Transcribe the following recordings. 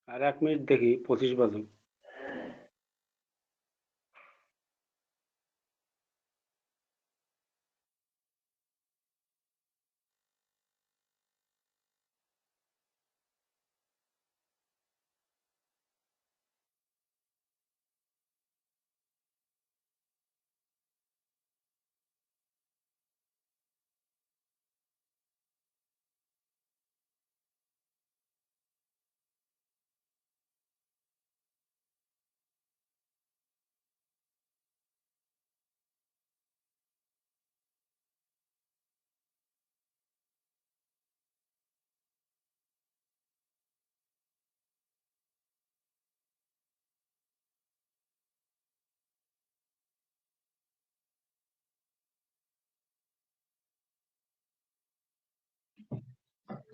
আর 1 minute দেখি 25 বাজে।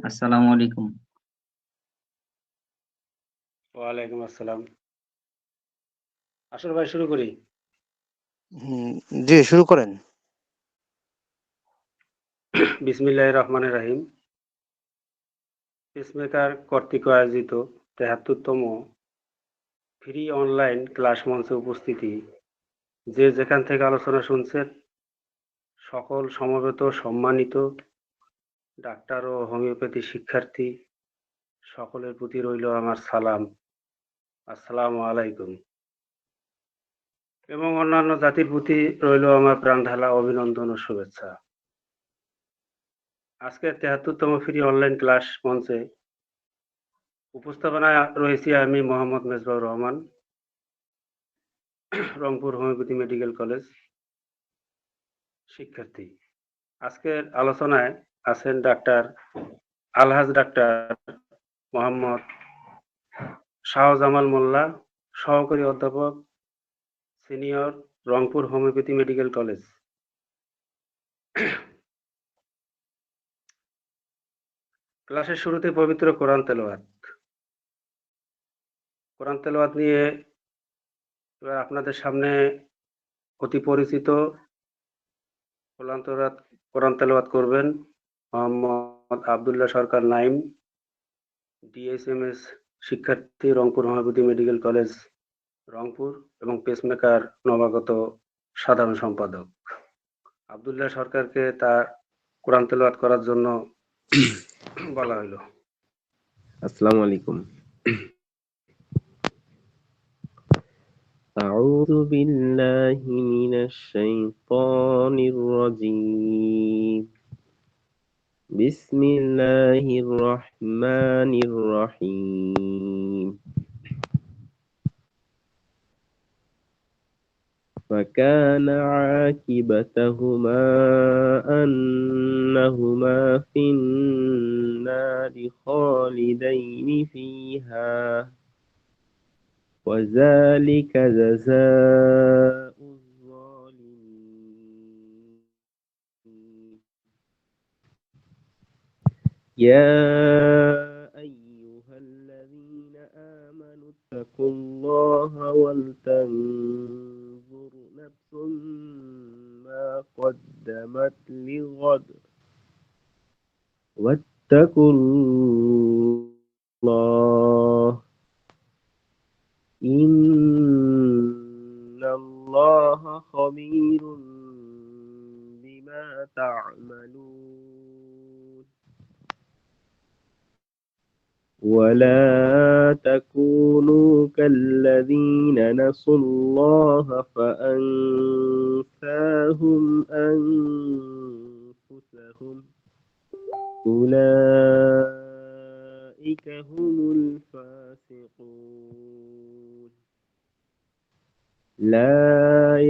আসসালামু আলাইকুম। ওয়ালাইকুম আসসালাম। আসর ভাই, শুরু করি। জি, শুরু করেন। বিসমিল্লাহির রহমানির রহিম। পেসমেকার কর্তৃক আয়োজিত ৭৩তম ফ্রি অনলাইন ক্লাস মঞ্চে উপস্থিতি, যে যেখান থেকে আলোচনা শুনছেন, সকল সমবেত সম্মানিত ডাক্তার ও হোমিওপ্যাথি শিক্ষার্থী সকলের প্রতি রইল আমার সালাম, আসসালামু আলাইকুম। এবং অন্যান্য জাতির প্রতি রইল আমার প্রাণঢালা অভিনন্দন ও শুভেচ্ছা। আজকের ৭৩তম ফ্রি অনলাইন ক্লাস মঞ্চে উপস্থাপনায় রয়েছি আমি Mohammad Mezbahur Rahman, Rangpur homeopathy medical college শিক্ষার্থী। আজকের আলোচনায় আছেন আলহাজ ডাক্তার মোহাম্মদ শাহজামাল মোল্লা, সহকারী অধ্যাপক, senior, Rangpur homeopathy medical college. ক্লাসের শুরুতে পবিত্র কোরআন তেলাওয়াত। কোরআন তেলাওয়াত নিয়ে এবার আপনাদের সামনে অতি পরিচিত কোরআন তেলাওয়াত করবেন মোহাম্মদ আবদুল্লাহ সরকার নাইম, ডিএসএমএস শিক্ষার্থী, Rangpur homeopathy medical college Rangpur এবং পেসমেকার নবাগত সাধারণ সম্পাদক। আবদুল্লাহ সরকারকে তার কোরআন তেলাওয়াত করার জন্য বলা হলো। আসসালামু আলাইকুম। أعوذ بالله من الشيطان الرجيم. بسم الله الرحمن الرحيم. فكان عاقبتهما أنهما في النار خالدين فيها وذلك جزاء الظالمين. يا أيها الذين آمنوا اتقوا الله ولتنظر نفس ما قدمت لغد واتقوا الله إن الله خبير بما تعملون. ولا تكونوا كالذين نسوا الله فأنساهم أنفسهم أولئك هم الفاسقون. لا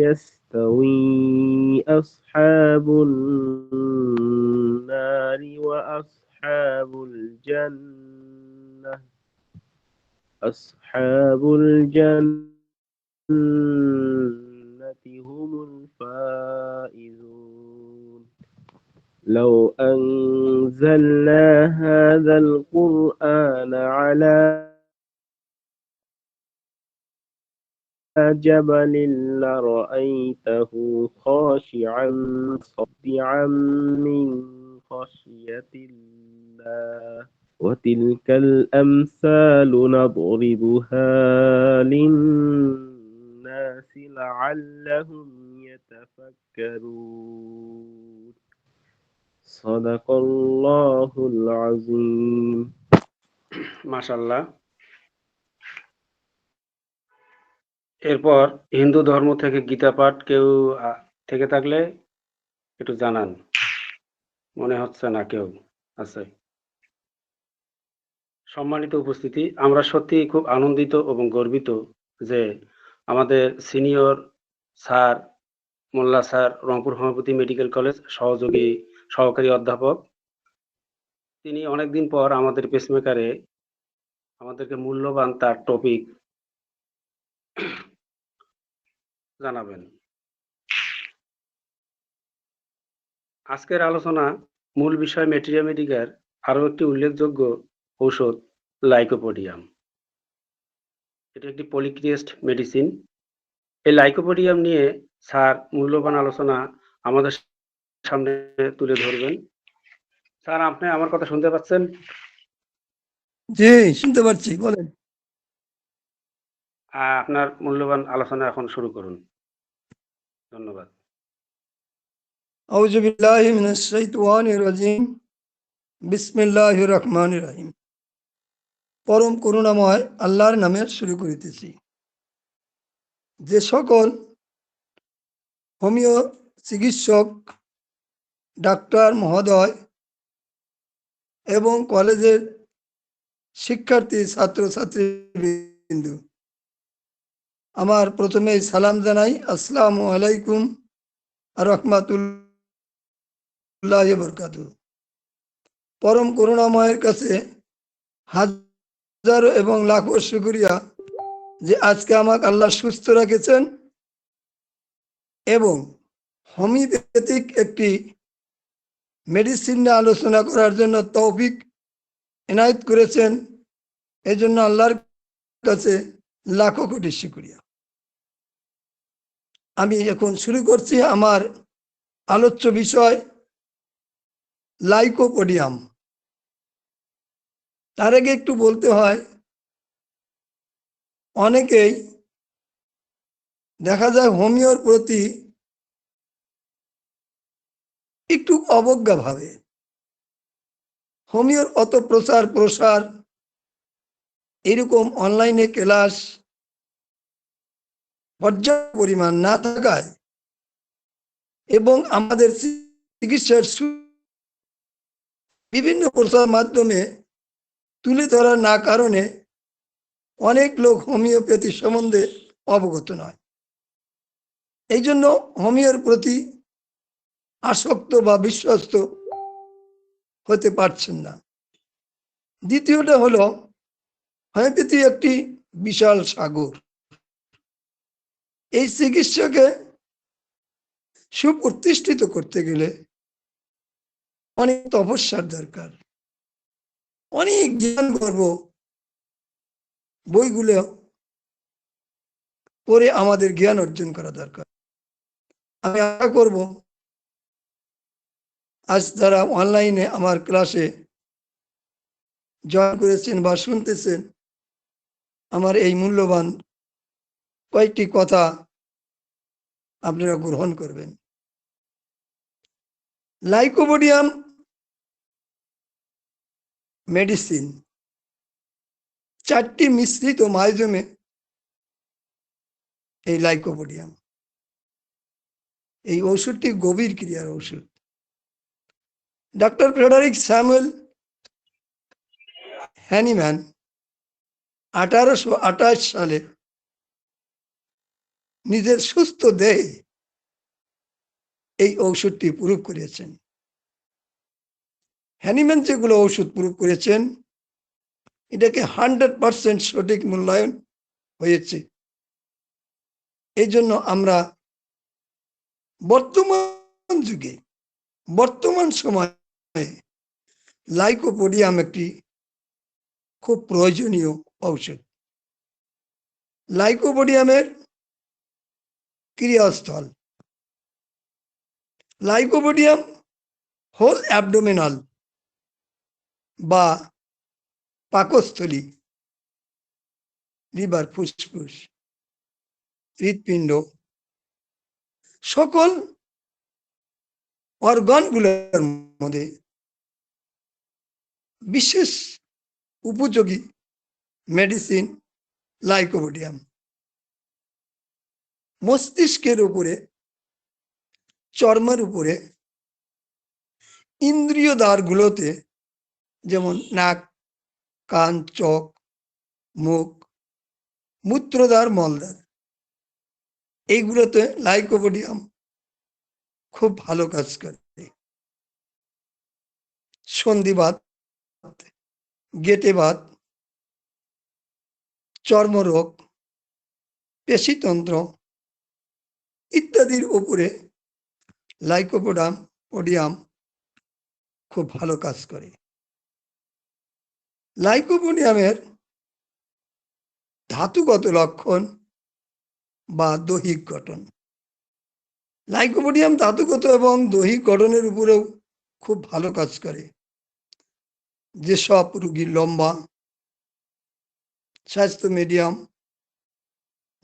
يستوي أصحاب النار وأصحاب الجنة. أصحاب الجنة هم الفائزون. لو أنزلنا هذا القرآن على جبل لرأيته خاشعا متصدعا من خشية الله. وتلك الأمثال نضربها للناس لعلهم يتفكرون صدق الله العظيم মাশাআল্লাহ। এরপর হিন্দু ধর্ম থেকে গীতা পাঠ কেউ থেকে থাকলে একটু জানান। মনে হচ্ছে না কেউ আছে। সম্মানিত উপস্থিতি, আমরা সত্যিই খুব আনন্দিত এবং গর্বিত যে আমাদের senior sir, Molla sir, Rangpur homeopathy medical college সহকারী অধ্যাপক, তিনি অনেকদিন পর আমাদের পেসমেকারে আমাদেরকে মূল্যবান তার টপিক জানাবেন। আজকের আলোচনা মূল বিষয় মেডিকার আরও একটি উল্লেখযোগ্য ঔষধ লাইকোপোডিয়াম। এটি একটি পলিক্রিয়েস্ট মেডিসিন। এই লাইকোপোডিয়াম নিয়ে স্যার মূল্যবান আলোচনা আমাদের সামনে তুলে ধরবেন। স্যার, আপনি আমার কথা শুনতে পাচ্ছেন? জি, শুনতে পাচ্ছি, বলেন। আপনার মূল্যবান আলোচনা এখন শুরু করুন। ধন্যবাদ। আউযু বিল্লাহি মিনাশ শাইতানির রাজিম। বিসমিল্লাহির রহমানির রহিম। পরম করুণাময় আল্লাহর নামে শুরু করিতেছি। যে সকল হোমিও চিকিৎসক, ডাক্তার মহোদয় এবং কলেজের শিক্ষার্থী, ছাত্রছাত্রীবৃন্দ, আমার প্রথমেই সালাম জানাই, আসসালামু আলাইকুম রাহমাতুল্লাহি ওয়া বারাকাতুহু। পরম করুণাময়ের কাছে হাজারো এবং লাখো শুকরিয়া যে আজকে আমাকে আল্লাহ সুস্থ রেখেছেন এবং হোমিওপ্যাথিক একটি মেডিসিন নিয়ে আলোচনা করার জন্য তৌফিক এনায়েত করেছেন। এই জন্য আল্লাহর কাছে লাখো কোটি শুকরিয়া। আমি এখন শুরু করছি আমার আলোচ্য বিষয় লাইকোপোডিয়াম। তার আগে একটু বলতে হয়, অনেকেই দেখা যায় হোমিওর প্রতি একটু অবজ্ঞা ভাবে। হোমিওর অত প্রচার প্রসার, এরকম অনলাইনে ক্লাস পর্যাপ্ত পরিমাণ না থাকায় এবং আমাদের চিকিৎসার বিভিন্ন প্রচার মাধ্যমে তুলে ধরার না কারণে অনেক লোক হোমিওপ্যাথি সম্বন্ধে অবগত নয়। এই জন্য হোমিওর প্রতি আসক্ত বা বিশ্বস্ত হতে পারছেন না। দ্বিতীয়টা হলো, হোমিওপ্যাথি একটি বিশাল সাগর। এই চিকিৎসাকে সুপ্রতিষ্ঠিত করতে গেলে অনেক তপস্যার দরকার, অনেক জ্ঞান গর্ব বইগুলো পড়ে আমাদের জ্ঞান অর্জন করা দরকার। আমি আশা করব আজ যারা অনলাইনে আমার ক্লাসে জয়েন করেছেন বা শুনতেছেন, আমার এই মূল্যবান কয়েকটি কথা আপনারা গ্রহণ করবেন। লাইকোপোডিয়াম মেডিসিন 4টি মিশ্রিত মাইজমে এই লাইকোপোডিয়াম। এই ওষুধটি গভীর ক্রিয়ার ওষুধ। ডক্টর ফ্রেডারিক স্যামুয়েল হ্যানিম্যান 1828 সালে নিজের সুস্থ দেহে এই ঔষধটি প্রয়োগ করেছেন। হ্যানিম্যান যেগুলো ওষুধ প্রয়োগ করেছেন, এটাকে 100% সঠিক মূল্যায়ন হয়েছে। এই জন্য আমরা বর্তমান যুগে, বর্তমান সময়ে লাইকোপোডিয়াম একটি খুব প্রয়োজনীয় ঔষধ। লাইকোপোডিয়ামের ক্রিয়াস্থল, লাইকোপোডিয়াম হোল অ্যাবডোমিনাল বা পাকস্থলী, লিভার, ফুসফুস, হৃৎপিণ্ড, সকল অর্গানগুলোর মধ্যে বিশেষ উপযোগী মেডিসিন লাইকোপোডিয়াম। মস্তিষ্কের উপরে, চর্মের উপরে, ইন্দ্রিয় দ্বারগুলোতে যেমন নাক, কান, চোখ, মুখ, মূত্রদ্বার, মলদ্বার, এইগুলোতে লাইকোপোডিয়াম খুব ভালো কাজ করে। সন্ধিবাত, গেঁটেবাত, চর্মরোগ, পেশিতন্ত্র ইত্যাদির উপরে লাইকোপোডিয়াম খুব ভালো কাজ করে। লাইকোপোডিয়ামের ধাতুগত লক্ষণ বা দৈহিক গঠন। লাইকোপোডিয়াম ধাতুগত এবং দৈহিক গঠনের উপরেও খুব ভালো কাজ করে। যেসব রোগীর লম্বা, স্বাস্থ্য মিডিয়াম,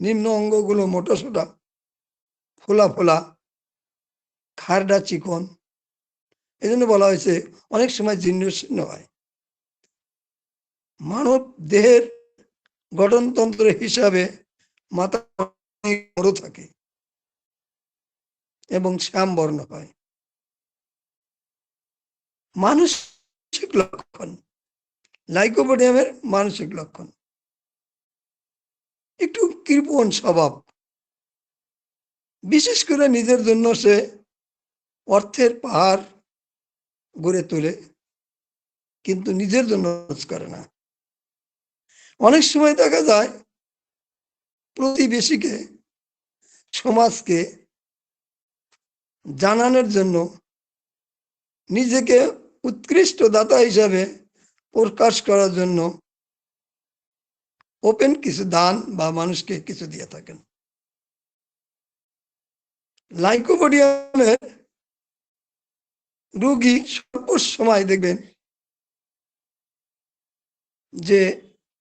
নিম্ন অঙ্গগুলো মোটাসোটা, ফোলা ফোলা, খারডা চিকন, এই জন্য বলা হয়েছে অনেক সময় জীর্ণশীর্ণ হয়। মানব দেহের গঠনতন্ত্র হিসাবে মাথা বড় থাকে এবং শ্যাম বর্ণ হয়। মানসিক লক্ষণ, লাইকোপোডিয়ামের মানসিক লক্ষণ একটু কৃপণ স্বভাব। বিশেষ করে নিজের জন্য সে অর্থের পাহাড় গড়ে তোলে, কিন্তু নিজের জন্য কাজ করে না। অনেক সময় দেখা যায় প্রতিবেশীকে, সমাজকে জানানোর জন্য, নিজেকে উৎকৃষ্ট দাতা হিসাবে প্রকাশ করার জন্য ওপেন কিছু দান বা মানুষকে কিছু দিয়ে থাকেন। লাইকোপোডিয়ামের রোগী সর্ব সময় দেখবেন যে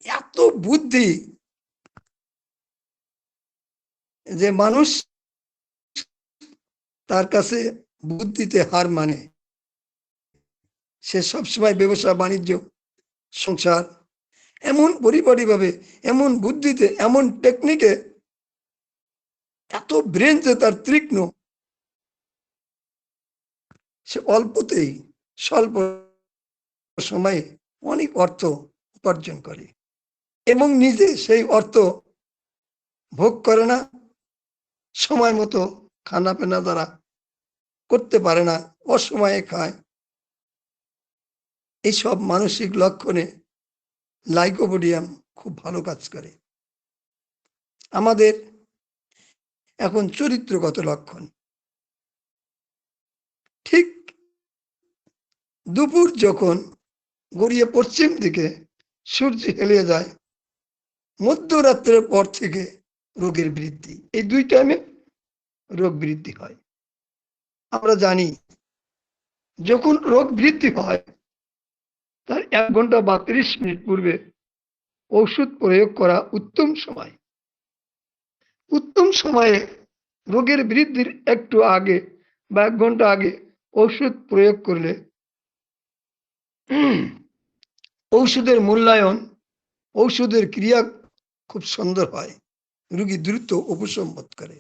এত বুদ্ধি যে মানুষ তার কাছে বুদ্ধিতে হার মানে। সে সবসময় ব্যবসা বাণিজ্য, সংসার এমন পরিপাটিভাবে, এমন বুদ্ধিতে, এমন টেকনিকে, এত ব্রেন যে তার তীক্ষ্ণ, সে অল্পতেই, স্বল্প সময়ে অনেক অর্থ উপার্জন করে এবং নিজে সেই অর্থ ভোগ করে না, সময় মতো খানা পেনা দ্বারা করতে পারে না, অসময়ে খায়। এইসব মানসিক লক্ষণে লাইকোপোডিয়াম খুব ভালো কাজ করে। আমাদের এখন চরিত্রগত লক্ষণ, ঠিক দুপুর যখন গড়িয়ে পশ্চিম দিকে সূর্য হেলিয়ে যায়, মধ্যরাত্রের পর থেকে রোগের বৃদ্ধি, এই দুই টাইমে রোগ বৃদ্ধি হয়। আমরা জানি যখন রোগ বৃদ্ধি হয় তার 1 ঘন্টা বা 30 মিনিট পূর্বে ঔষধ প্রয়োগ করা উত্তম সময়। উত্তম সময়ে রোগের বৃদ্ধির একটু আগে বা 1 ঘন্টা আগে ঔষধ প্রয়োগ করলে ঔষধের মূল্যায়ন, ঔষধের ক্রিয়া খুব সুন্দর হয়, রোগী দ্রুত উপশম বোধ করে।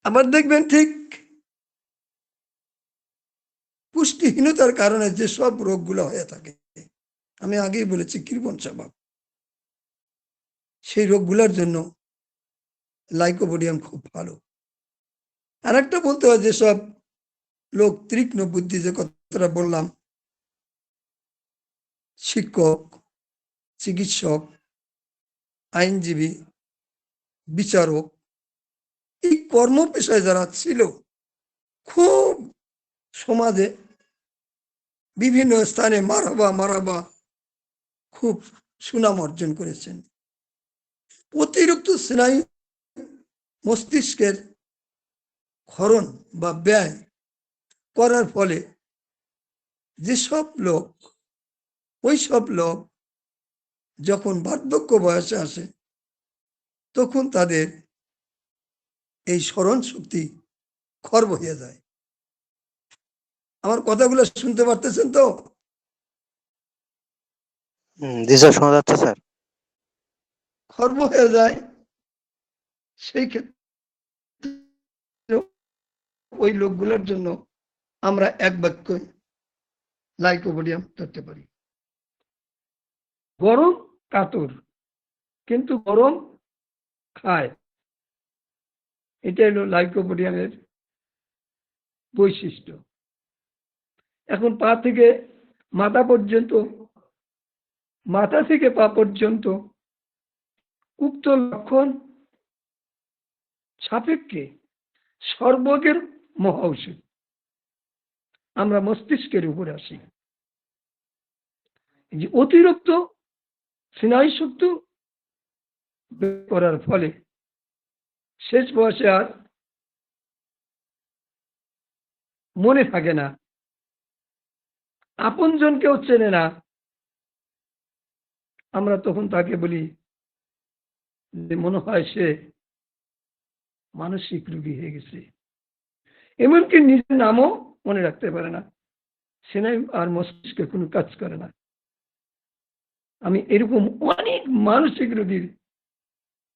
আবার দেখবেন ঠিক পুষ্টিহীনতার কারণে যেসব রোগগুলো হয়ে থাকে, আমি আগেই বলেছি কৃপণ স্বভাব, সেই রোগগুলোর জন্য লাইকোপোডিয়াম খুব ভালো। আর একটা বলতে হয়, যেসব লোক তীক্ষ্ণ বুদ্ধি, যে কথাটা বললাম, শিক্ষক, চিকিৎসক, আইনজীবী, বিচারক, এই কর্ম পেশায় যারা ছিল, খুব সমাজে বিভিন্ন স্থানে মারাবা খুব সুনাম অর্জন করেছেন। অতিরিক্ত স্নায়ু মস্তিষ্কের ক্ষরণ বা ব্যয় করার ফলে যেসব লোক ওই সব লোক যখন বার্ধক্য বয়সে আসে তখন তাদের এই স্মরণ শক্তি খর্ব হয়ে যায়। আমার কথাগুলো শুনতে পারতেছেন তো? জি স্যার, শোনা যাচ্ছে স্যার। খর্ব হয়ে যায়। সেই ক্ষেত্রে ওই লোকগুলোর জন্য আমরা এক বাক্য লাইকোপোডিয়াম ধরতে পারি। গরম কাতর কিন্তু গরম খায়, এটা হলো লাইকোপোডিয়ামের বৈশিষ্ট্য। এখন পা থেকে মাথা পর্যন্ত, মাথা থেকে পা পর্যন্ত উক্ত লক্ষণ সাপেক্ষে সর্বজ্ঞের মহা ঔষধ। আমরা মস্তিষ্কের উপরে আসি। যে অতিরিক্ত স্নায়ুশক্তি করার ফলে শেষ বয়সে আর মনে থাকে না, আপনজনকেও চেনে না। আমরা তখন তাকে বলি যে মনে হয় সে মানসিক রোগী হয়ে গেছে। এমনকি নিজের নামও মনে রাখতে পারে না, স্নায়ু আর মস্তিষ্কে কোনো কাজ করে না। আমি এরকম অনেক মানসিক রোগীর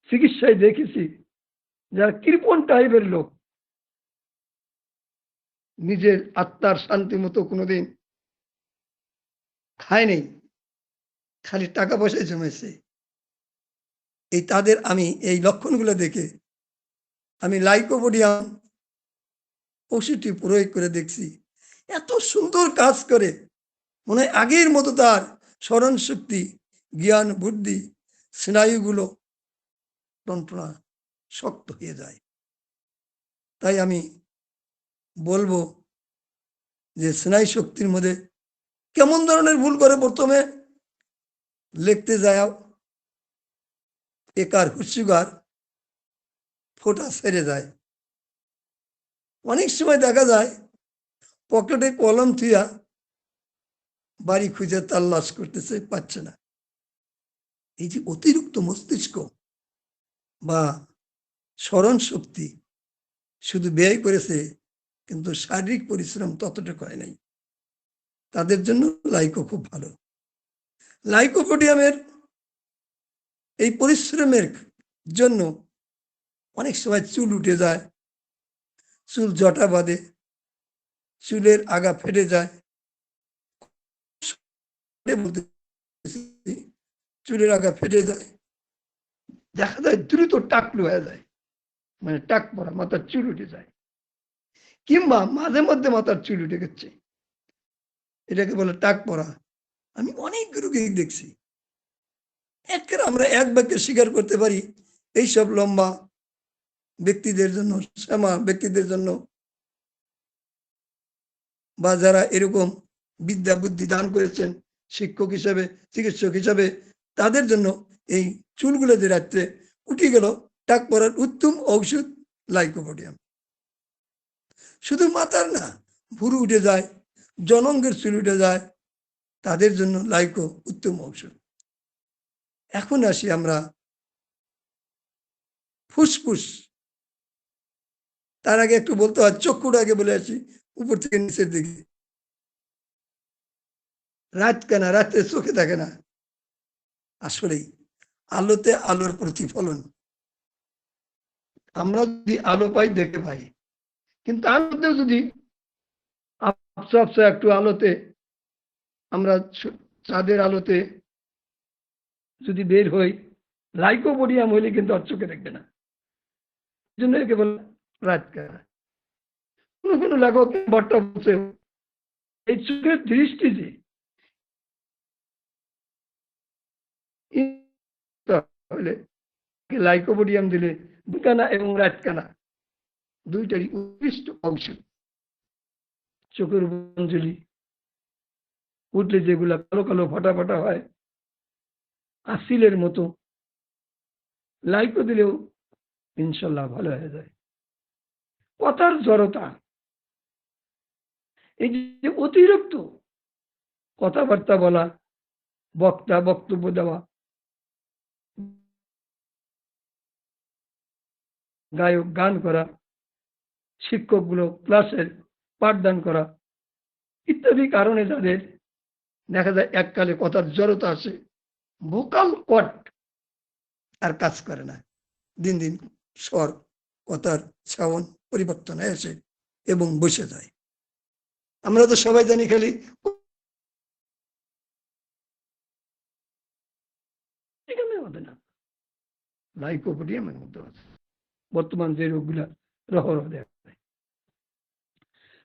চিকিৎসায় দেখেছি যারা কৃপণ টাইপের লোক, নিজের আত্মার শান্তি মতো কোনোদিন খায় নেই, খালি টাকা পয়সায় জমেছে। এই তাদের আমি এই লক্ষণগুলো দেখে আমি লাইকোপোডিয়াম ওষুধটি প্রয়োগ করে দেখছি, এত সুন্দর কাজ করে। মনে হয় আগের মতো তার স্মরণ শক্তি, জ্ঞান, বুদ্ধি, স্নায়ুগুলো টনটনা শক্ত হয়ে যায়। তাই আমি বলবো যে স্নায়ু শক্তির মধ্যে কেমন ধরনের ভুল করে, প্রথমে লিখতে যায় একার হুসুগার ফোটা সেরে যায়। অনেক সময় দেখা যায় পকেটে কলম থুয়া বাড়ি খুঁজে তাল্লাশ করতেছে, পাচ্ছে না। এই যে অতিরিক্ত মস্তিষ্ক বা স্মরণ শক্তি শুধু ব্যয় করেছে, কিন্তু শারীরিক পরিশ্রম ততটুকু হয় নাই, তাদের জন্য লাইকো খুব ভালো। লাইকোপোডিয়ামের এই পরিশ্রমের জন্য অনেক সময় চুল উঠে যায়, চুল জটা বাঁধে, চুলের আগা ফেটে যায়। চুলের আগা ফেটে যায়, দেখা যায় দ্রুত টাকলু হয়ে যায়, মানে টাক পড়া, মাথার চুল উঠে যায়, কিংবা মাঝে মধ্যে মাথার চুল উঠে গেছে, এটাকে বলে টাক পড়া। আমি অনেক রোগী দেখছি। একের আমরা এক বাক্যে স্বীকার করতে পারি এইসব লম্বা ব্যক্তিদের জন্য, শ্যামা ব্যক্তিদের জন্য, বা যারা এরকম বিদ্যা বুদ্ধি দান করেছেন শিক্ষক হিসাবে, চিকিৎসক হিসাবে, তাদের জন্য এই চুলগুলো যে রাত্রে উঠে গেল, টাক পড়ার উত্তম ঔষধ লাইকোপোডিয়াম। শুধু মাথার না, ভুরু উঠে যায়, জনঙ্গের চুল উঠে যায়, তাদের জন্য লাইকো উত্তম ঔষধ। এখন আসি আমরা ফুসফুস। তার আগে একটু বলতে হয় চক্ষুটা আগে বলে আসি, উপর থেকে নিচের দিকে। রাত কেনা, রাতে চোখে থাকে না, আসলেই আলোতে আলোর প্রতিফলন। আমরা যদি আলো পাই, দেখতে পাই, কিন্তু আলোতেও যদি আবসা আবসা একটু আলোতে, আমরা চাঁদের আলোতে যদি বের হই, লাইকোপোডিয়াম হইলে কিন্তু আর চোখে দেখবে না। এই জন্য একে বলে রাত কেনা। কোন কোন লেখক বর্তা বলছে এই চোখের দৃষ্টি যে হলে লাইকোপোডিয়াম দিলে দুকানা এবং রাতকানা দুইটারই উৎকৃষ্ট ঔষধ। চোখের অঞ্জলি উঠলে যেগুলা কালো কালো ফটা ফটা হয় আসিলের মতো, লাইকো দিলেও ইনশাল্লাহ ভালো হয়ে যায়। কথার জড়তা, এই যে অতিরিক্ত কথাবার্তা বলা, বক্তা বক্তব্য দেওয়া, গায়ক গান করা, শিক্ষকগুলো ক্লাসের পাঠদান করা ইত্যাদি কারণে যাদের দেখা যায় এককালে কথার জড়তা আসে, ভোকাল কট আর কাজ করে না, দিন দিন স্বর কথার সাউন্ড পরিবর্তন হয়ে আসে এবং বসে যায়। আমরা তো সবাই জানি খালি এখানে হবে না, লাইকোপোডিয়ামের মধ্যে আছে বর্তমান যে রোগগুলা রহরহ দেখা যায়।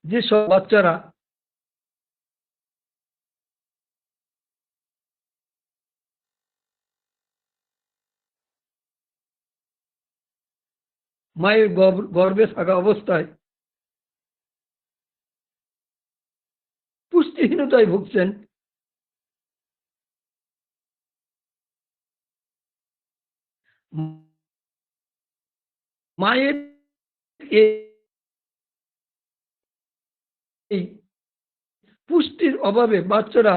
যেসব বাচ্চারা মায়ের গর্ভে থাকা অবস্থায় পুষ্টিহীনতায় ভুগছেন, মায়ের এই পুষ্টির অভাবে বাচ্চারা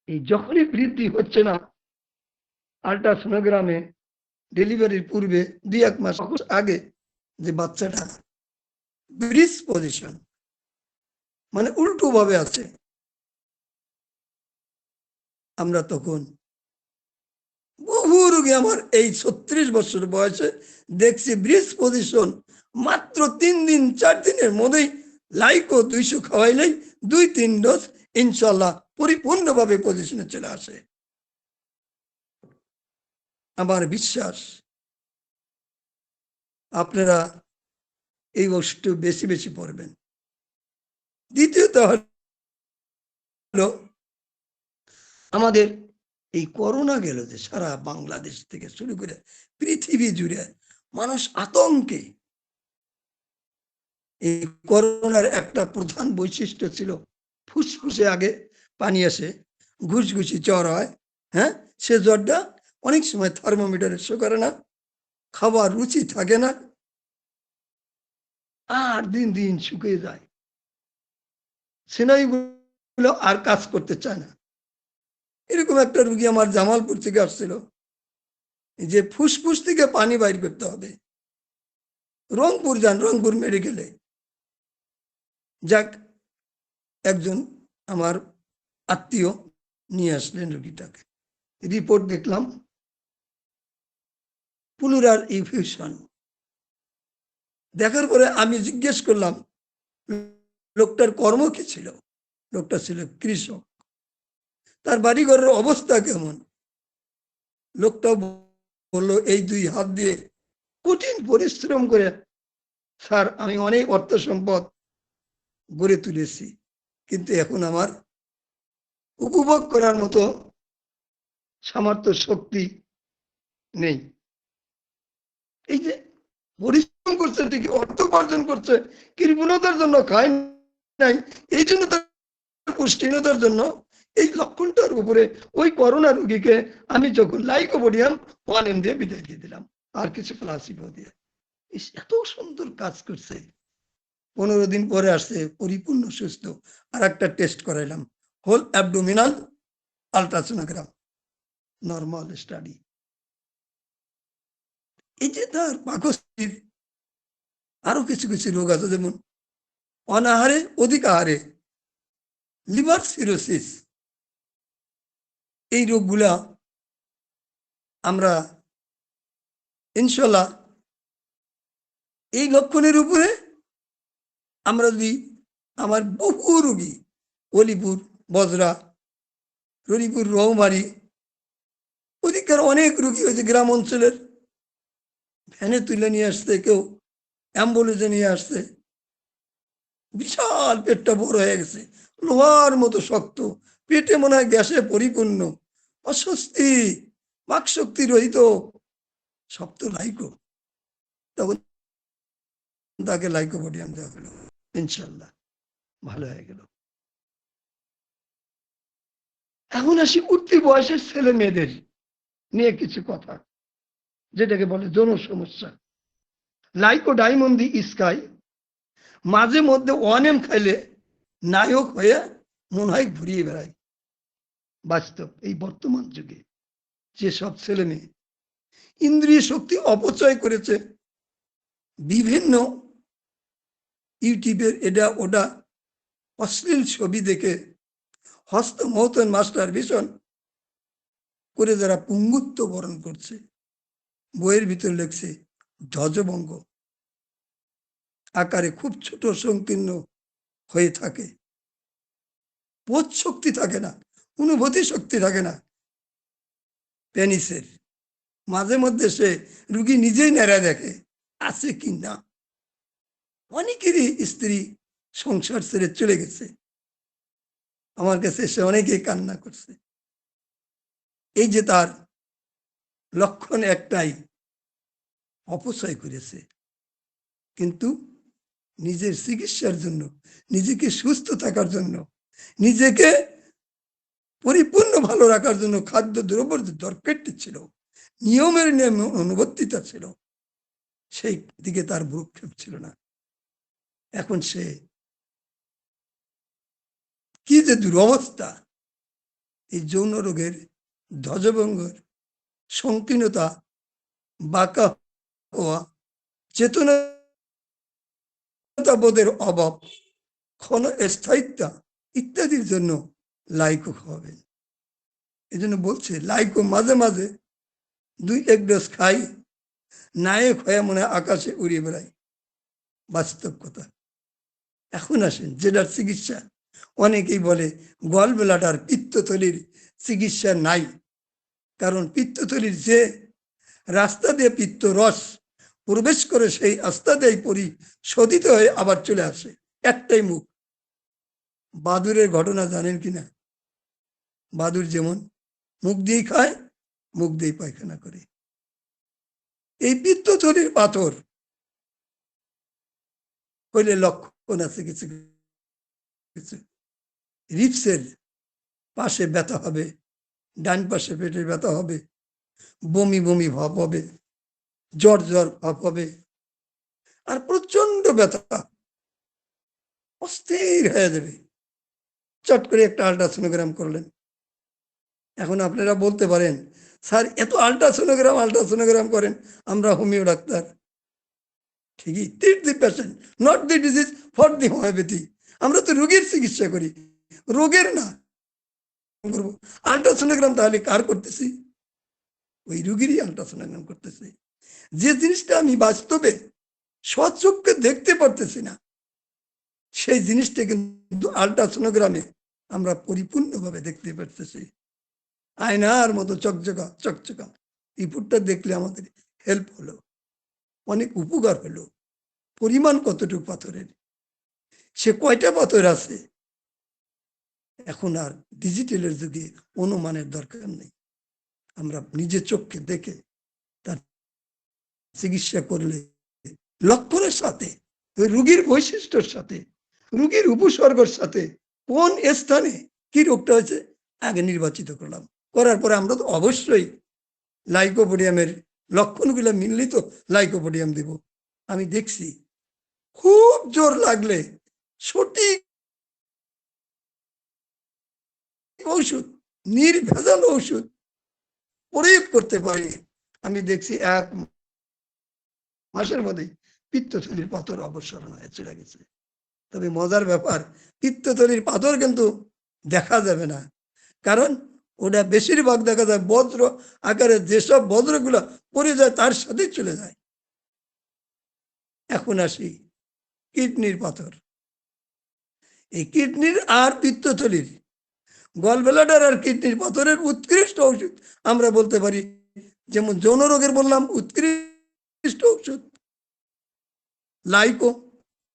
এই যখনই বৃদ্ধি হচ্ছে না, আল্ট্রাসোনোগ্রামে ডেলিভারির পূর্বে 2-1 মাস আগে যে বাচ্চাটা ব্রিজ পজিশন মানে উল্টো ভাবে আছে, আমরা তখন বহু রোগী আমার এই 36 বছর বয়সে দেখছি ব্রিজ পজিশন মাত্র 3 দিন 4 দিনের মধ্যেই লাইকো 200 খাওয়াইলেই 2-3 ডোজ ইনশাল্লাহ পরিপূর্ণভাবে পজিশনে চলে আসে। আমার বিশ্বাস আপনারা এই ওষুধ বেশি বেশি পড়বেন। দ্বিতীয়ত হলো আমাদের এই করোনা গেল যে সারা বাংলাদেশ থেকে শুরু করে পৃথিবী জুড়ে মানুষ আতঙ্কে। এই করোনার একটা প্রধান বৈশিষ্ট্য ছিল ফুসফুসে আগে পানি আসে, ঘুষঘুষি জ্বর হয়, হ্যাঁ, সে জ্বরটা অনেক সময় থার্মোমিটারে শো করে না, খাবার রুচি থাকে না, আর দিন দিন শুকিয়ে যায়, স্নায়ুগুলো আর কাজ করতে চায় না। এরকম একটা রুগী আমার জামালপুর থেকে আসছিল, যে ফুসফুস থেকে পানি বাইর করতে হবে, রংপুর যান, রংপুর মেডিকেলে। যাক, একজন আমার আত্মীয় নিয়ে আসলেন রুগীটাকে, রিপোর্ট দেখলাম প্লুরাল ইনফিউশন। দেখার পরে আমি জিজ্ঞেস করলাম লোকটার কর্ম কি ছিল। লোকটা ছিল কৃষক, তার বাড়িঘরের অবস্থা কেমন। লোকটা বললো এই 2 হাত দিয়ে কঠিন পরিশ্রম করে স্যার আমি অনেক অর্থ সম্পদ গড়ে তুলেছি, কিন্তু এখন আমার উপভোগ করার মতো সামর্থ্য শক্তি নেই। এই যে পরিশ্রম করছে ঠিকই, অর্থ উপার্জন করছে, কৃপণতার জন্য খায় নাই, এই জন্য তার পুষ্টিহীনতার জন্য এই লক্ষণটার উপরে ওই করোনা রোগীকে আমি যখন লাইকোপোডিয়াম 1M দিয়ে বিদায় দিয়ে দিলাম, আর কিছু প্লাসিবো দিয়ে। এত সুন্দর কাজ করছে। 15 দিন পরে আসছে পরিপূর্ণ সুস্থ। আর একটা টেস্ট করাইলাম, whole abdominal ultrasonogram, normal study. এই যে তার পাকস্থলীর আরো কিছু কিছু রোগ আছে, যেমন অনাহারে অধিক আহারে, লিভার সিরোসিস, এই রোগগুলা আমরা ইনশাল্লাহ এই লক্ষণের উপরে আমরা যদি আমার বহু রোগী অলিপুর, বজরা, রলিপুর, রৌমারি, ওদিককার অনেক রোগী হয়েছে, গ্রাম অঞ্চলের ভ্যানে তুলে নিয়ে আসছে, কেউ অ্যাম্বুলেন্সে নিয়ে আসছে, বিশাল পেটটা বড় হয়ে গেছে, লোহার মতো শক্ত, পেটে মনে হয় গ্যাসে পরিপূর্ণ, অস্বস্তি, বাকশক্তি রহিত, সব তো লাইকো। তখন তাকে লাইকোপোডিয়াম দেওয়া হলো, ইনশাল্লাহ ভালো হয়ে গেল। এখন আসি উঠতি বয়সের ছেলে মেয়েদের নিয়ে কিছু কথা, যেটাকে বলে যৌন সমস্যা। লাইকো ডায়মন্ড স্কাই মাঝে মধ্যে 1M খাইলে নায়ক হয়ে মনে হয় ঘুরিয়ে বেড়ায়। বাস্তব এই বর্তমান যুগে যেসব ছেলে মেয়ে ইন্দ্রিয় শক্তি অপচয় করেছে বিভিন্ন ইউটিউবের এটা ওটা অশ্লীল ছবি দেখে হস্ত মহতন মাস্টার ভীষণ করে যারা পুঙ্গুত্ব বরণ করছে, বইয়ের ভিতর লেখছে ধ্বজভঙ্গ আকারে খুব ছোট সংকীর্ণ হয়ে থাকে, বোধ শক্তি থাকে না, অনুভূতি শক্তি থাকে না পেনিসের। মাঝে মধ্যে সে রুগী নিজেই নেড়া দেখে আছে কি না। অনেকেরই স্ত্রী সংসার ছেড়ে চলে গেছে, আমার কাছে সে অনেকেই কান্না করছে। এই যে তার লক্ষণ একটাই, অপচয় করেছে। কিন্তু নিজের চিকিৎসার জন্য, নিজেকে সুস্থ থাকার জন্য, নিজেকে পরিপূর্ণ ভালো রাখার জন্য খাদ্য দ্রব্যের যে দরকারটি ছিল, নিয়মের নিয়মে অনুবর্তিতা ছিল, সেই দিকে তার ভ্রুক্ষেপ ছিল না। এখন সে কি যে দুরবস্থা, এই যৌন রোগের, ধ্বজভঙ্গের, সংকীর্ণতা, বাঁকা হওয়া, চেতনাবোধের অভাব, ক্ষণ স্থায়িত্ব ইত্যাদির জন্য লাইকো খাওয়াবেন। এই জন্য বলছে লাইকো মাঝে মাঝে 2-1 ডোজ খাই, নায়ক হয়ে মনে হয় আকাশে উড়িয়ে বেড়াই। বাস্তব কথা। এখন আসেন যেটার চিকিৎসা, অনেকেই বলে গল ব্লাডার পিত্তথলির চিকিৎসা নাই, কারণ পিত্তথলির যে রাস্তা দিয়ে পিত্ত রস প্রবেশ করে সেই রাস্তা দিয়ে পরিশোধিত হয়ে আবার চলে আসে, একটাই মুখ। বাদুরের ঘটনা জানেন কিনা? বাদুর যেমন মুখ দিয়েই খায়, মুখ দিয়েই পায়খানা করে। এই পিত্তথলির পাথর হইলে লক্ষণ আছে কিছু কিছু। রিপসের পাশে ব্যথা হবে, ডান পাশে পেটের ব্যথা হবে, বমি বমি ভাব হবে, জ্বর জ্বর ভাব হবে, আর প্রচন্ড ব্যথা, অস্থির হয়ে যাবে। চট করে একটা আল্ট্রাসোনোগ্রাম করলেন। এখন আপনারা বলতে পারেন, স্যার এত আল্ট্রাসোনোগ্রাম করেন, আমরা হোমিও ডাক্তার। ঠিকই, treat the patient, not the disease for the homeopathy. আমরা তো রোগের চিকিৎসা করি, রোগের না। করবো আল্ট্রাসোনোগ্রাম তাহলে কার করতেছি? ওই রোগীরই আল্ট্রাসোনোগ্রাম করতেছি। যে জিনিসটা আমি বাস্তবে স্বচক্ষে দেখতে পারতেছি না, সেই জিনিসটা কিন্তু আল্ট্রাসোনোগ্রামে আমরা পরিপূর্ণভাবে দেখতে পারতেছি। আয়নার মতো চকচকা চকচকা রিপোর্টটা দেখলে আমাদের হেল্প হলো, অনেক উপকার হলো। পরিমাণ কতটুকু পাথরের, সে কয়টা পাথর আছে, এখন আর ডিজিটালের যুগে অনুমানের দরকার নেই। আমরা নিজের চোখকে দেখে তার চিকিৎসা করলে লক্ষণের সাথে, রোগীর বৈশিষ্ট্যের সাথে, রোগীর উপসর্গের সাথে কোন স্থানে কি রোগটা হয়েছে আগে নির্বাচিত করলাম। করার পরে আমরা তো অবশ্যই লাইকোপোডিয়ামের লক্ষণগুলো মিললেই তো লাইকোপোডিয়াম দেব। আমি দেখছি খুব জোর লাগলে সঠিক ঔষধ, নির্ভেজাল ঔষধ প্রয়োগ করতে পারি। আমি দেখছি 1 মাসের মধ্যে পিত্তথলির পাথর অপসারণ হয়ে চলে গেছে। তবে মজার ব্যাপার, পিত্তথলির পাথর কিন্তু দেখা যাবে না, কারণ ওটা বেশিরভাগ দেখা যায় বজ্র আকারে, যেসব বজ্রগুলো পড়ে যায় তার সাথেই চলে যায়। এখন আসি কিডনির পাথর। এই কিডনির আর পিত্তথলির, গল ব্লাডার আর কিডনির পাথরের উৎকৃষ্ট ঔষধ আমরা বলতে পারি, যেমন যৌন রোগের বললাম উৎকৃষ্ট ঔষধ লাইকো,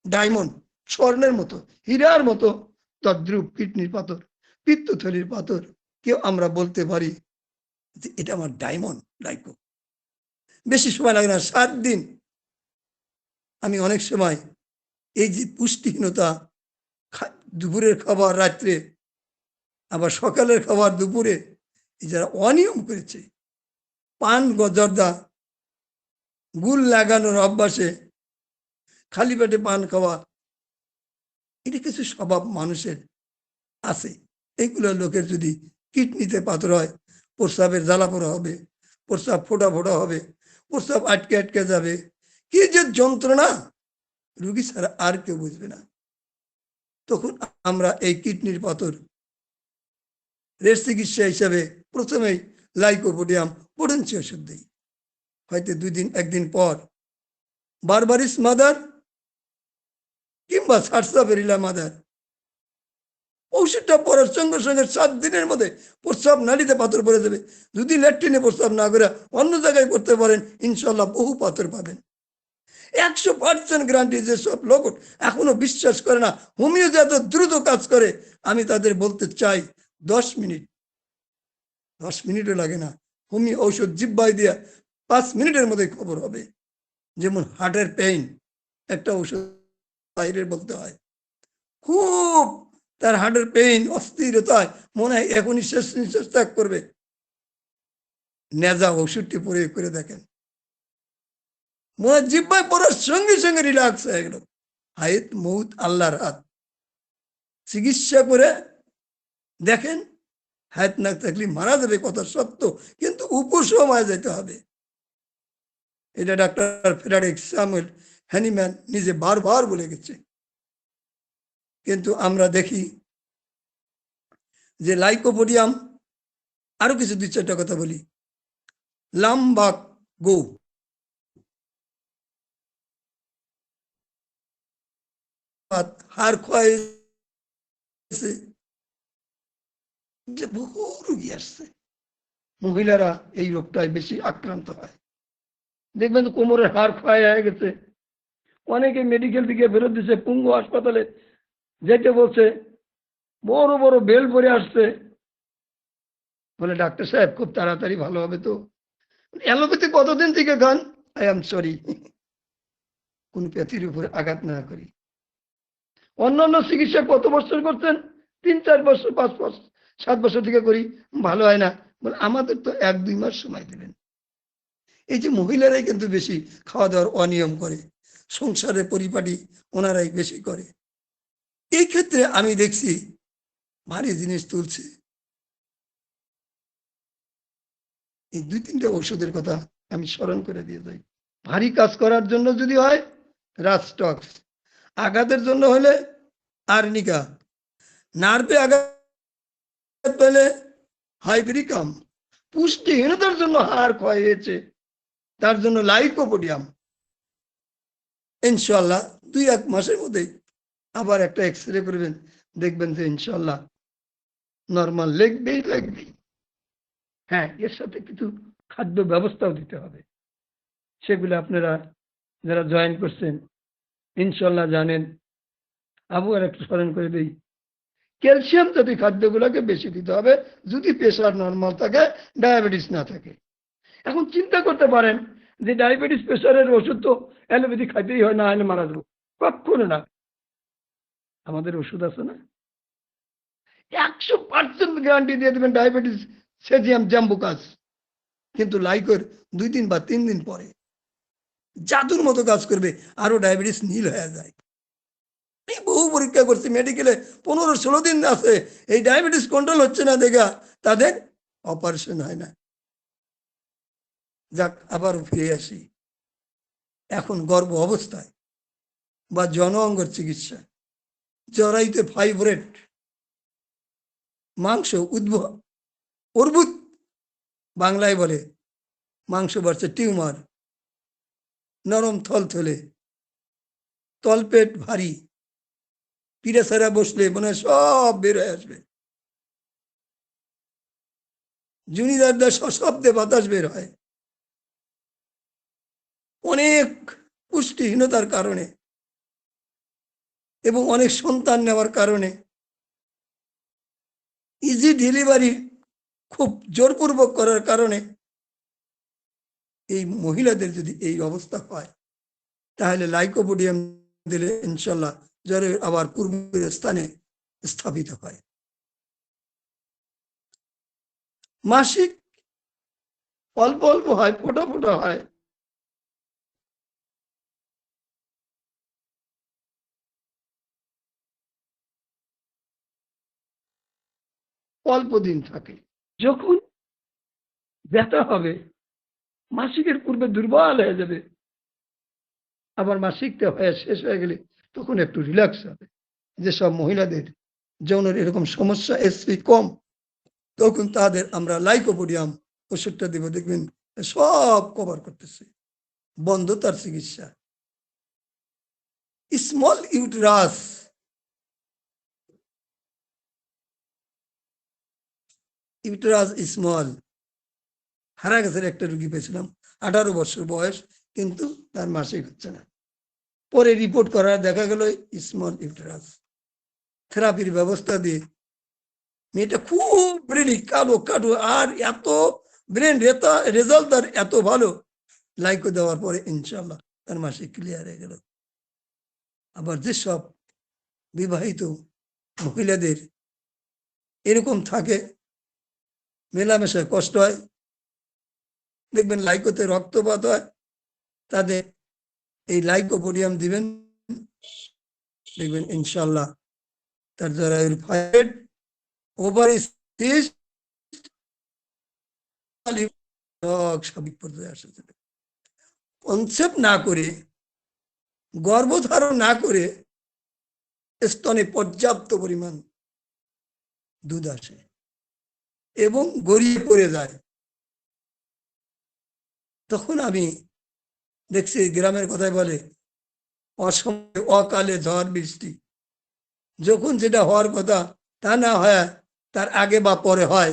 ডায়মন্ড, স্বর্ণের মতো, হীরার মতো তদ্রূপ কিডনির পাথর, পিত্তথলির পাথর কেউ আমরা বলতে পারি যে এটা আমার ডায়মন্ড লাইকো। বেশি সময় লাগে না, 7 দিন। আমি অনেক সময় এই যে পুষ্টিহীনতা, দুপুরের খাবার রাত্রে, আবার সকালের খাবার দুপুরে, এই যারা অনিয়ম করেছে, পান জর্দা গুল লাগানোর অভ্যাসে খালি পেটে পান খাওয়া, এটা কিছু স্বভাব মানুষের আছে। এইগুলো লোকের যদি কিডনিতে পাথর হয়, প্রস্রাবের জ্বালা পোড়া হবে, প্রস্রাব ফোটা ফোটা হবে, প্রস্রাব আটকে আটকে যাবে, কি যে যন্ত্রণা রুগী ছাড়া আর কেউ বুঝবে না। তখন আমরা এই কিডনির পাথর চিকিৎসা হিসাবে প্রথমেই লাইকোপোডিয়াম পোটেন্সি ওষুধ দিই, হয়তো 2 দিন 1 দিন পর বারবারিস মাদার কিংবা সারসাপেরিলা মাদার ওষুধটা পড়ার সঙ্গে সঙ্গে 7 দিনের মধ্যে প্রস্রাব নালীতে পাথর পড়ে যাবে। যদি ল্যাট্রিনে প্রস্রাব না করে অন্য জায়গায় করতে পারেন, ইনশাল্লাহ বহু পাথর পাবেন। 100% গ্যারান্টি। যেসব লোক এখনো বিশ্বাস করে না হোমিও যে এত দ্রুত কাজ করে, আমি তাদের বলতে চাই 10 মিনিটও লাগে না, হোমিও ঔষধ জিব্বাই দিয়ে 5 মিনিটের মধ্যে খবর হবে। যেমন হার্টের পেইন, একটা ওষুধ বাইরে বলতে হয়, খুব তার হার্টের পেইন অস্থিরতায় মনে হয় এখনই শেষ নিঃশ্বাস ত্যাগ করবে, নেজা ওষুধটি প্রয়োগ করে দেখেন, মনে জিব্বায় পড়ার সঙ্গে সঙ্গে রিল্যাক্স হয়ে গেল। হায়াত মৌত আল্লাহর হাত, চিকিৎসা করে দেখেন, হায়াত না থাকলে মারা যাবে কথা সত্য, কিন্তু উপসময় যেতে হবে। এটা ডাক্তার ফ্রেডারিক স্যামুয়েল হ্যানিম্যান নিজে বারবার বলে গেছে। কিন্তু আমরা দেখি যে লাইকোপোডিয়াম, আরো কিছু 2-4টা কথা বলি। লামবাক গো, হাড় ক্ষয়েছে, যে বহু রোগী আসছে, মহিলারা এই রোগটায় বেশি আক্রান্ত হয়। দেখবেন কোমরের হাড় ক্ষয় হয়ে গেছে, অনেকে মেডিকেল থেকে ফেরত দিচ্ছে, পুঙ্গু হাসপাতালে যেতে বলছে, বড় বড় বেল পরে আসছে, বলে ডাক্তার সাহেব খুব তাড়াতাড়ি ভালো হবে তো? অ্যালোপ্যাথি কতদিন থেকে খান? আই এম সরি, কোন প্যাথির উপরে আঘাত না করি। অন্যান্য চিকিৎসা কত বছর করছেন? 3-4 বছর, 5 বছর, 7 বছর থেকে করি, ভালো হয় না, বলে আমাদের তো 1-2 মাস সময় দেবেন। এই যে মহিলারাই কিন্তু বেশি খাওয়া দাওয়ার অনিয়ম করে, সংসারের পরিপাটি ওনারাই বেশি করে। এই ক্ষেত্রে আমি দেখছি ভারী জিনিস তুলছে। এই 2-3টা ওষুধের কথা আমি স্মরণ করে দিয়ে যাই। ভারী কাজ করার জন্য যদি হয় রাস্টক্স, আঘাতের জন্য হলে আর্নিকা, নার্ভে আঘাত পেলে হাইব্রিকাম, পুষ্টিহীনতার জন্য হাড় ক্ষয় হয়েছে তার জন্য লাইকোপোডিয়াম। ইনশাল্লাহ 2-1 মাসের মধ্যে আবার একটা এক্সরে করবেন, দেখবেন যে ইনশাল্লাহ নর্মাল লাগবেই। হ্যাঁ, এর সাথে কিছু খাদ্য ব্যবস্থাও দিতে হবে, সেগুলো আপনারা যারা জয়েন করছেন ইনশাল্লাহ জানেন। আবার একটু স্মরণ করে দিই, ক্যালসিয়াম জাতীয় খাদ্যগুলোকে বেশি দিতে হবে যদি প্রেশার নর্মাল থাকে, ডায়াবেটিস না থাকে। এখন চিন্তা করতে পারেন যে ডায়াবেটিস প্রেশারের ওষুধ তো অ্যালোপ্যাথি খাইতেই হয়, না হলে মারা যাবো। কখনো না, আমাদের ওষুধ আছে না, 100% গ্যারান্টি দিয়ে দেবেন ডায়াবেটিস সেজিয়াম জাম্বুকাস, কিন্তু লাইকোর 2 দিন বা 3 দিন পরে জাদুর মতো কাজ করবে, আরো ডায়াবেটিস নীল হয়ে যায়। আমি বহু পরীক্ষা করছি মেডিকেলে, 15-16 দিন আছে, এই ডায়াবেটিস কন্ট্রোল হচ্ছে না দেখা তাদের অপারেশন হয় না। যাক, আবার ফিরে আসি, এখন গর্ভ অবস্থায় বা জন অঙ্গের চিকিৎসা, জরাইতে ফাইব্রয়েড, মাংস অর্বুদ বাংলায় বলে, মাংস বাড়ছে টিউমার, নরম থলথলে, তলপেট ভারী, পিড়ে ছাড়া বসলে মনে হয় সব বের হয়ে আসবে, জুনিদারদের সশব্দে বাতাস বের হয়, অনেক পুষ্টিহীনতার কারণে এবং অনেক সন্তান নেওয়ার কারণে, ইজি ডেলিভারি খুব জোরপূর্বক করার কারণে এই মহিলাদের যদি এই অবস্থা হয়, তাহলে লাইকোপোডিয়াম দিলে ইনশাল্লাহ জ্বরের আবার পূর্বের স্থানে স্থাপিত হয়। মাসিক অল্প অল্প হয়, ফোটা ফোটা হয়, অল্প দিন থাকে। যখন ব্যথা হবে, মাসিকের পূর্বে দুর্বল হয়ে যাবে, আবার মাসিকটা হয়ে শেষ হয়ে গেলে তখন একটু রিল্যাক্স হবে। যেসব মহিলাদের যৌনের এরকম সমস্যা এসপি কম, তখন তাদের আমরা লাইকোপোডিয়াম ওষুধটা দিব, দেখবেন সব কভার করতেছে। বন্ধতার চিকিৎসা। স্মল ইউটেরাস, ইউটেরাস স্মল হারা গেছের একটা রুগী পেয়েছিলাম, 18 বছর বয়স, কিন্তু তার মাসিক হচ্ছে না। পরে রিপোর্ট করা দেখা গেল স্মল ইউটেরাস। থেরাপির ব্যবস্থা দিয়ে মেয়েটা খুব ব্রেনি কালো কাটো, আর এত ব্রেন রেজাল্ট তার এত ভালো, লাইকো দেওয়ার পরে ইনশাল্লাহ তার মাসিক ক্লিয়ার হয়ে গেল। আবার যেসব বিবাহিত মহিলাদের এরকম থাকে, মেলামেশায় কষ্ট হয়, দেখবেন লাইকোতে রক্তপাত হয়, তাদের এই লাইকোপোডিয়াম দিবেন, দেখবেন ইনশাল্লাহ তার দ্বারা ফাইড ওভারি সিস্ট স্বাভাবিক পর্যায়ে আসা যাবে। কনসেপ্ট না করে, গর্ভধারণ না করে স্তনে পর্যাপ্ত পরিমাণ দুধ আসে এবং গড়িয়ে পড়ে যায়। তখন আমি দেখছি গ্রামের কথায় বলে অসময়ে অকালে ঝড় বৃষ্টি, যখন যেটা হওয়ার কথা তা না হয়, তার আগে বা পরে হয়,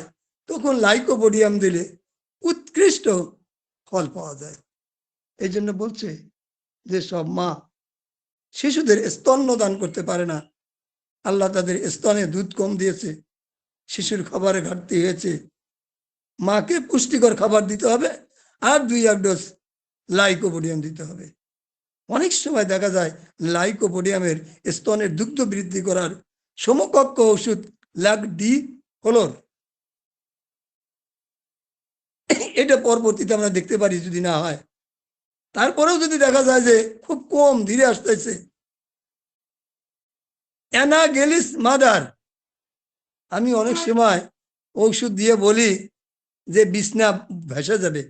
তখন লাইকোপোডিয়াম দিলে উৎকৃষ্ট ফল পাওয়া যায়। এই জন্য বলছে যে সব মা শিশুদের স্তন্যদান করতে পারে না, আল্লাহ তাদের স্তনে দুধ কম দিয়েছে, শিশুর খাবারে ঘাটতি হয়েছে, মাকে পুষ্টিকর খাবার দিতে হবে, আর 2-1 ডোজ লাইকোপোডিয়াম দিতে হবে। অনেক সময় দেখা যায় লাইকোপোডিয়ামের স্তনের দুগ্ধ বৃদ্ধি করার সমকক্ষ ওষুধ ল্যাকডি হলোর, এটা পরবর্তীতে আমরা দেখতে পারি যদি না হয়। তারপরেও যদি দেখা যায় যে খুব কম ধীরে আসতেছে, অ্যানাগেলিস মাদার, আমি অনেক সময় ঔষধ দিয়ে বলি যে বিছনা ভেসে যাবে,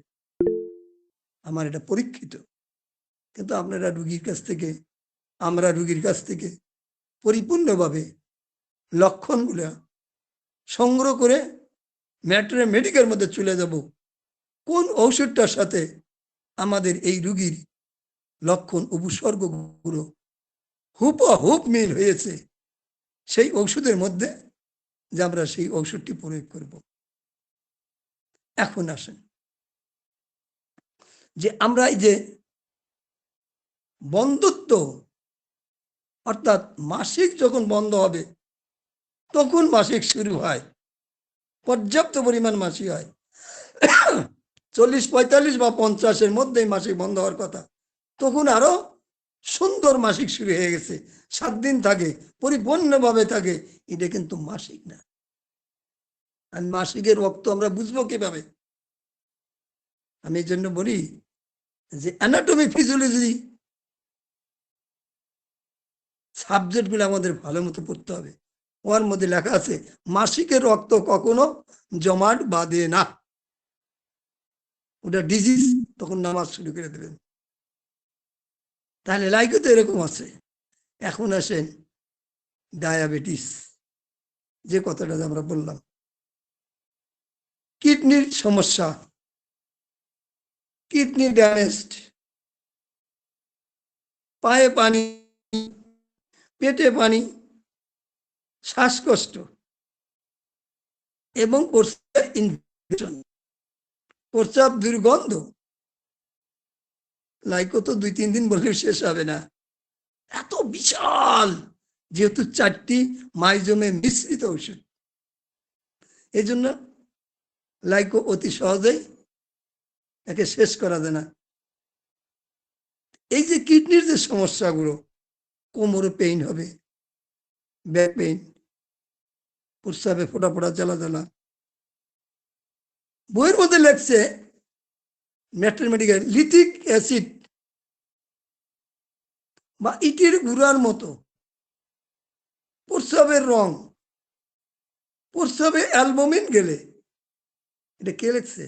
আমার এটা পরীক্ষিত। কিন্তু আপনারা রুগীর কাছ থেকে, আমরা রুগীর কাছ থেকে পরিপূর্ণভাবে লক্ষণগুলো সংগ্রহ করে মেডিকেল মধ্যে চলে যাব, কোন ঔষধটার সাথে আমাদের এই রুগীর লক্ষণ উপসর্গগুলো হুবহুব মিল হয়েছে, সেই ঔষধের মধ্যে যে আমরা সেই ঔষধটি প্রয়োগ করব। এখন আসেন যে আমরা এই যে বন্ধত্ব, অর্থাৎ মাসিক যখন বন্ধ হবে তখন মাসিক শুরু হয়, পর্যাপ্ত পরিমাণ মাসিক হয়, 40, 45 বা 50-এর মধ্যেই মাসিক বন্ধ হওয়ার কথা, তখন আরো সুন্দর মাসিক শুরু হয়ে গেছে, 7 দিন থাকে, পরিপূর্ণভাবে থাকে, এটা কিন্তু মাসিক না। আর মাসিকের রক্ত আমরা বুঝবো কিভাবে? আমি এই জন্য বলি যে অ্যানাটমি ফিজিওলজি সাবজেক্টগুলো আমাদের ভালো মতো পড়তে হবে। ওর মধ্যে লেখা আছে মাসিকের রক্ত কখনো জমাট বাঁধে না, ওটা ডিজিজ, তখন নামাজ শুরু করে দেবেন। তাহলে লাইকো তো এরকম আছে। এখন আসেন ডায়াবেটিস, যে কথাটা আমরা বললাম, কিডনির সমস্যা, কিডনি ড্যামেজড, পায়ে পানি, পেটে পানি, শ্বাসকষ্ট এবং ইনফেকশন, প্রস্রাব দুর্গন্ধ। লাইকো তো 2-3 দিন বললেও শেষ হবে না, এত বিশাল, যেহেতু 4টি মাইজোমে মিশ্রিত ওষুধ, এই জন্য লাইকো অতি সহজেই একে শেষ করা যায় না। এই যে কিডনির যে সমস্যাগুলো, কোমরে পেইন হবে, ব্যাক পেইন, প্রস্রাবে ফোটা ফোটা জ্বালা জ্বালা, বইয়ের মধ্যে লেখছে ম্যাথমেটিক্যাল লিথিক অ্যাসিড বা ইটের গুঁড়ার মতো প্রস্রাবের রং, প্রস্রাবে অ্যালবুমিন গেলে, এটা কে লিখছে?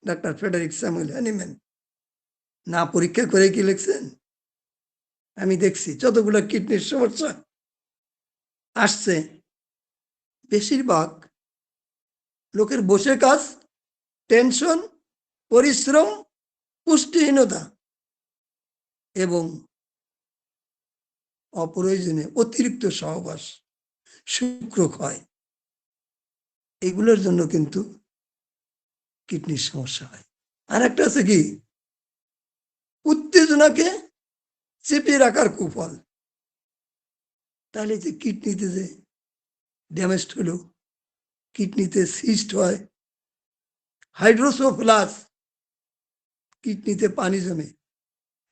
Doctor Frederick Samuel Hahnemann. না পরীক্ষা করে কি লিখছেন? আমি দেখছি যতগুলো কিডনির সমস্যা আসছে, বেশিরভাগ লোকের বসে কাজ, টেনশন, পরিশ্রম, পুষ্টিহীনতা এবং অপ্রয়োজনে অতিরিক্ত সহবাস, শুক্রক্ষয়, এগুলোর জন্য কিন্তু কিডনির সমস্যা হয়। আর একটা আছে কি, উত্তেজনাকে চেপে রাখার কুফল। তাহলে যে কিডনিতে যে ড্যামেজ হলো, কিডনিতে সিস্ট হয়, হাইড্রোসোফ্লাস, কিডনিতে পানি জমে।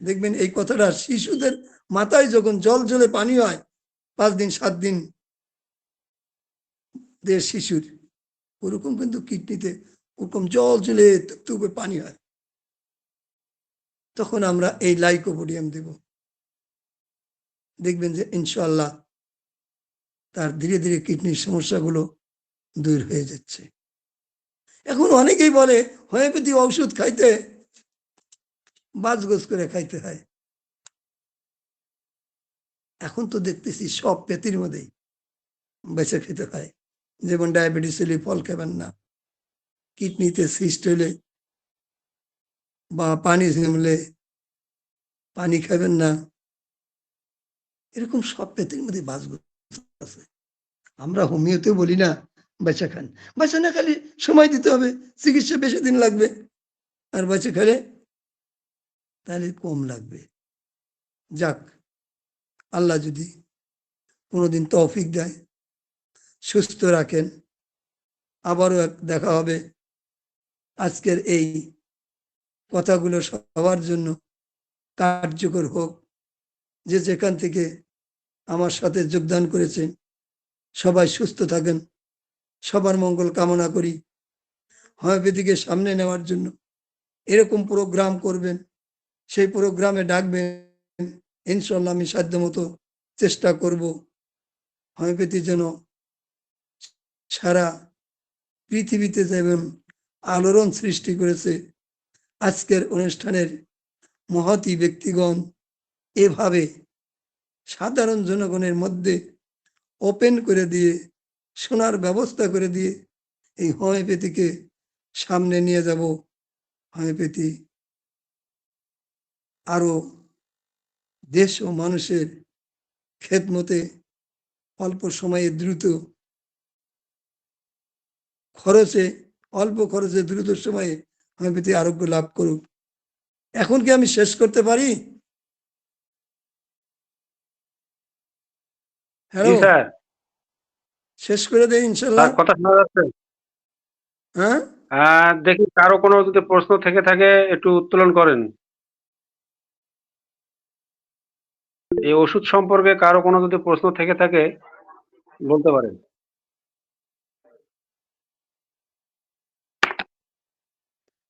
দেখবেন এই কথাটা শিশুদের মাথায় যখন জল জলে পানি হয়, 5 দিন 7 দিন দের শিশুর, ওরকম কিন্তু কিডনিতে ওরকম জল জলে টুকটুকে পানি হয়। তখন আমরা এই লাইকোপোডিয়াম দেব, দেখবেন যে ইনশাআল্লাহ তার ধীরে ধীরে কিডনির সমস্যাগুলো দূর হয়ে যাচ্ছে। এখন অনেকেই বলে হোমিওপ্যাথি ঔষধ খাইতে বাজগোজ করে খাইতে হয়। এখন তো দেখতেছি সব পেতির মধ্যেই বেঁচে খেতে হয়। যেমন ডায়াবেটিস হলে ফল খাবেন না, কিডনিতে সিস্ট হলে বা পানি জমলে পানি খাবেন না, এরকম সব পেতির মধ্যে বাজগোজ আছে। আমরা হোমিওতে বলি না বেঁচে খান, বেঁচে না খালি সময় দিতে হবে, চিকিৎসা বেশি দিন লাগবে, আর বেঁচে খেলে তাহলে কম লাগবে। যাক, আল্লাহ যদি কোনোদিন তৌফিক দেয়, সুস্থ রাখেন, আবারও দেখা হবে। আজকের এই কথাগুলো সবার জন্য কার্যকর হোক। যে যেখান থেকে আমার সাথে যোগদান করেছেন সবাই সুস্থ থাকেন, সবার মঙ্গল কামনা করি। হোমিওপ্যাথিকে সামনে নেওয়ার জন্য এরকম প্রোগ্রাম করবেন, সেই প্রোগ্রামে ডাকবেন, ইনশাল্লাহ আমি সাধ্যমতো চেষ্টা করব হোমিওপ্যাথি যেন সারা পৃথিবীতে যেমন আলোড়ন সৃষ্টি করেছে, আজকের অনুষ্ঠানের মহতী ব্যক্তিগণ এভাবে সাধারণ জনগণের মধ্যে ওপেন করে দিয়ে, শোনার ব্যবস্থা করে দিয়ে এই হোমিওপ্যাথিকে সামনে নিয়ে যাব। হোমিওপ্যাথি আরো দেশ ও মানুষের খেদমতে অল্প সময়ে দ্রুত খরচে, অল্প খরচে দ্রুত সময়ে হোমিওপ্যাথি আরোগ্য লাভ করুক। এখন কি আমি শেষ করতে পারি? জি হ্যালো, স্যার। শেষ করে দেয় ইনশাল্লাহ। স্যার কথা শোনা যাচ্ছে? হ্যাঁ, দেখি কারো কোনো যদি প্রশ্ন থেকে থাকে একটু উত্তোলন করেন। এই ওষুধ সম্পর্কে কারো কোনো যদি প্রশ্ন থেকে থাকে বলতে পারেন।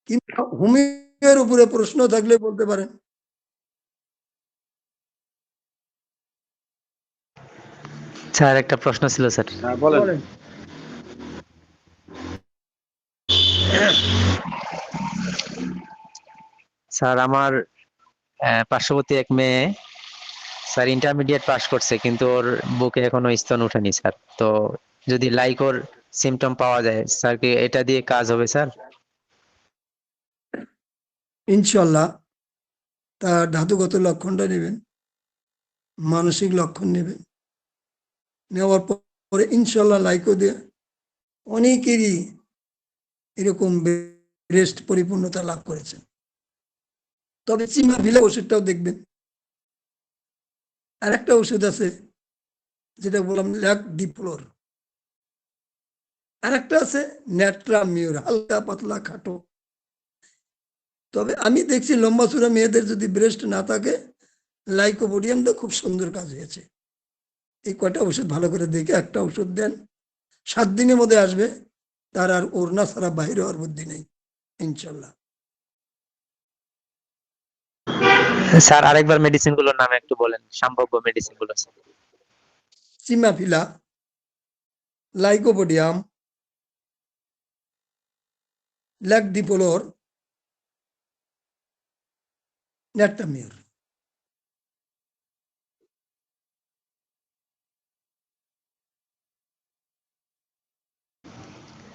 কিন্তু হোমিওর উপরে প্রশ্ন থাকলে বলতে পারেন। স্যার একটা প্রশ্ন ছিল স্যার। হ্যাঁ বলেন। বলেন। স্যার আমার পার্শ্ববর্তী এক মেয়ে স্যার ইন্টারমিডিয়েট পাস করছে, কিন্তু ওর বুকে এখনো স্তন ওঠেনি স্যার। তো যদি লাইকোর সিমটম পাওয়া যায় স্যার, কি এটা দিয়ে কাজ হবে স্যার? ইনশাল্লাহ তার ধাতুগত লক্ষণটা নেবেন, মানসিক লক্ষণ নেবেন, নেওয়ার পরে ইনশাল্লাহ লাইকো দিয়ে অনেকেরই এরকম ব্রেস্ট পরিপূর্ণতা লাভ করেছেন। তবে চিমাভিলা ওষুধটাও দেখবেন। আর একটা ওষুধ আছে যেটা বললাম ল্যাক ডিপ্লোর, আর একটা আছে ন্যাট্রামিউর, হালকা পাতলা খাটো। তবে আমি দেখছি লম্বা চূড়া মেয়েদের যদি ব্রেস্ট না থাকে, লাইকোপোডিয়ামটা খুব সুন্দর কাজ হয়েছে। এই কয়টা ওষুধ ভালো করে দেখে একটা ওষুধ দেন, 7 দিনের মধ্যে আসবে, তার আর ওড়না ছাড়া বাইরে হওয়ার বুদ্ধি নেই ইনশাল্লাহ। স্যার আরেকবার মেডিসিন গুলোর নাম একটু বলেন, সম্ভাব্য মেডিসিন গুলো। চিমাফিলা, লাইকোপোডিয়াম, Leg dipolor netamir.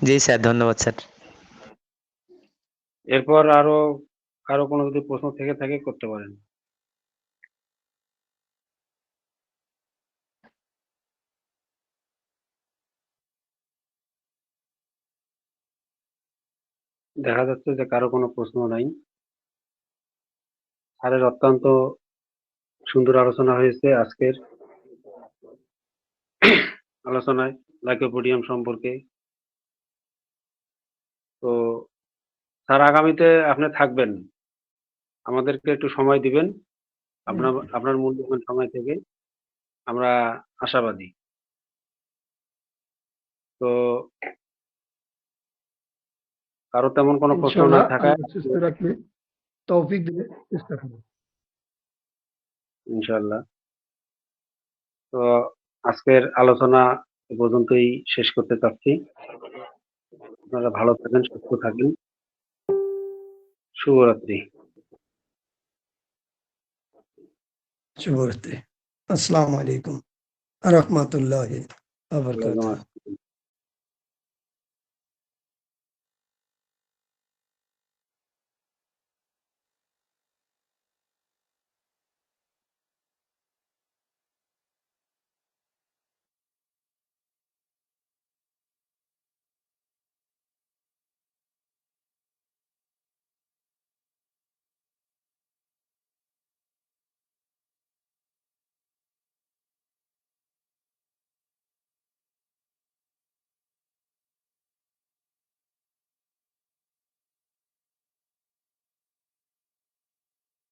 জি স্যার, ধন্যবাদ স্যার। এরপর আরো কারো কোনো যদি প্রশ্ন থেকে থাকে করতে পারেন। দেখা যাচ্ছে যে কারো কোনো প্রশ্ন নাই। স্যারের অত্যন্ত সুন্দর আলোচনা হয়েছে আজকের আলোচনায় লাইকোপোডিয়াম সম্পর্কে। তো স্যার আগামীতে আপনি থাকবেন, আমাদেরকে একটু সময় দিবেন। আপনার মূল্যবান সময় থেকে আমরা আশাবাদী। তো কারো তেমন কোনো প্রশ্ন না ইনশাআল্লাহ থাকায় আল্লাহ সুস্থ রাখলে তৌফিক দিলে চেষ্টা করব। ইনশাআল্লাহ। তো আজকের আলোচনা এ পর্যন্তই শেষ করতে চাচ্ছি। আপনারা ভালো থাকেন, সুস্থ থাকেন। শুভরাত্রি। শুভরাত্রি। আসসালামু আলাইকুম ওয়া রাহমাতুল্লাহি ওয়া ওয়ালাইকুম বারাকাতুহু। আসসালাম।